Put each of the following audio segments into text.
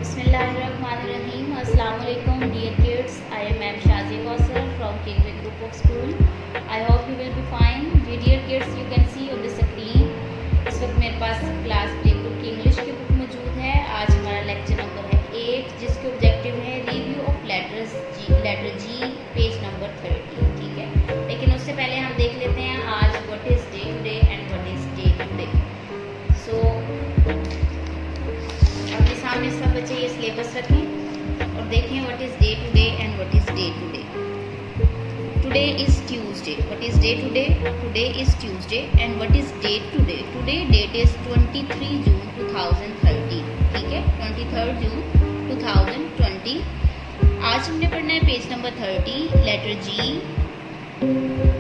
Bismillahirrahmanirrahim. Assalamualaikum dear kids. I am Ma'am Shazia Kausar from Kingway Group of School. I hope you will be fine. Dear kids, you can see on the screen. इस वक्त मेरे पास class play group की English की book मौजूद है। आज हमारा lecture number है 8 जिसके ऑब्जेक्टिव है review of letter G page number 30। ठीक है, लेकिन उससे पहले हम देख लेते हैं आज what is day today and what is day today. So अपने सामने सब बच्चे ये सिलेबस रखें और देखें what is day today and what is day today. Today is Tuesday. What is day today? Today is Tuesday and what is day today? Today date is 23 June 2030। ठीक है, 23 जून 2020। आज हमने पढ़ना है page number 30 letter G,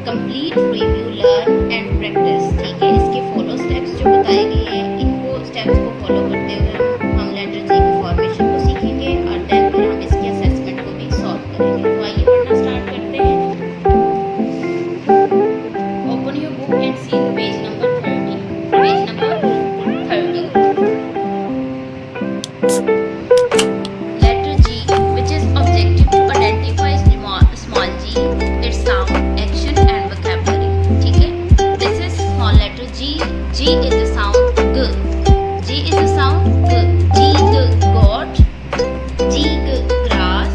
complete review learn and practice. ठीक है, इसके follow steps जो बताए गए हैं इनको स्टेप्स को फॉलो करते हुए हम लेटर जी की फॉर्मेशन को सीखेंगे और देन फिर हम इसके असेसमेंट को भी सॉल्व करेंगे। तो आइए पढ़ना स्टार्ट करते हैं। Open your book and see page number 30। Page number 30। Letter G which is objective to identify small g, its sound, action and vocabulary. ठीक है, this is small letter g. G is the sound g. G is the sound g. G g got, G g grass,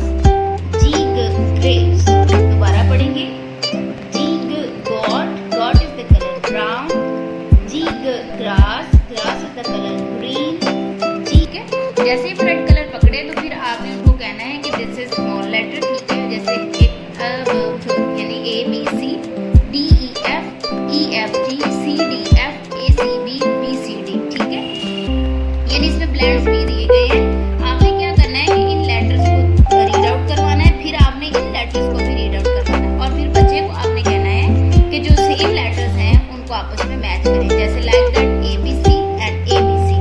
G g grapes. दोबारा पढ़ेंगे। G g got, got is the color brown. G g grass, grass is the color green. ठीक है, जैसे ही red colour पकड़े तो फिर आपने उनको कहना है कि दिस इज स्मॉल लेटर। ठीक है, जैसे यानी A B C D E F G C D F A C B B C D. ठीक है, यानी इसमें ब्लैंक्स भी दिए गए हैं। आपने क्या करना है कि इन लेटर्स को रीड आउट करवाना है, फिर आपने इन लेटर्स को भी रीड आउट करवाना है और फिर बच्चे को आपने कहना है कि जो सेम लेटर्स हैं उनको आपस में मैच करें। जैसे like that A B C and A B C,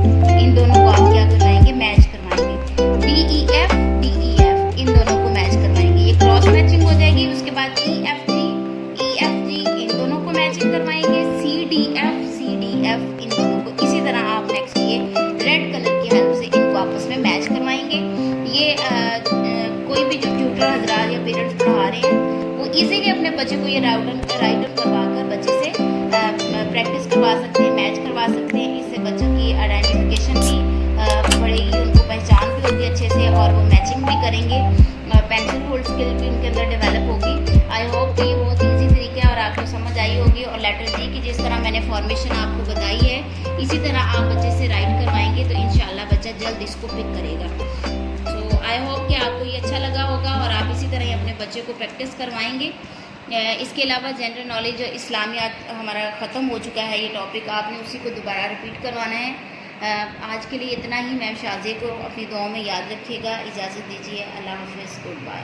इन दोनों को आप क्या करवाएंगे? मैच करवाएंगे। डी ई एफ इन दोनों को मैच करवाएंगे। ये क्रॉस मैचिंग हो जाएगी। उसके बाद ई एफ जी इन दोनों को मैचिंग करवाएंगे। सी डी एफ इन दोनों को। इसी तरह आप नेक्स्ट ये रेड कलर की हेल्प से इनको आपस में मैच करवाएंगे। ये कोई भी जो ट्यूटर हजरात या पेरेंट्स पढ़ा रहे हैं वो इजीली अपने बच्चे को ये राइट करवा कर बच्चे से प्रैक्टिस करवा सकते हैं, मैच करवा सकते हैं। इससे बच्चों की आइडेंटिफिकेशन भी बढ़ेगी, उनको पहचान भी होगी अच्छे से और वो मैचिंग भी करेंगे। पेंसिल होल्ड स्किल भी उनके अंदर डेवलप होगी। आई होप कि ये बहुत ईजी तरीके है और आपको समझ आई होगी। और लेटर जी की जिस तरह मैंने फॉर्मेशन आपको बताई है इसी तरह आप बच्चे से राइट करवाएंगे तो इंशाल्लाह बच्चा जल्द इसको पिक करेगा। सो आई होप कि आपको ये अच्छा लगा होगा और आप इसी तरह ही अपने बच्चे को प्रैक्टिस करवाएंगे। इसके अलावा जनरल नॉलेज और इस्लामियात हमारा ख़त्म हो चुका है। ये टॉपिक आपने उसी को दोबारा रिपीट करवाना है। आज के लिए इतना ही। मैम शाज़िया को अपनी दुआओं में याद रखिएगा। इजाज़त दीजिए। अल्लाह हाफ़िज़। Good bye.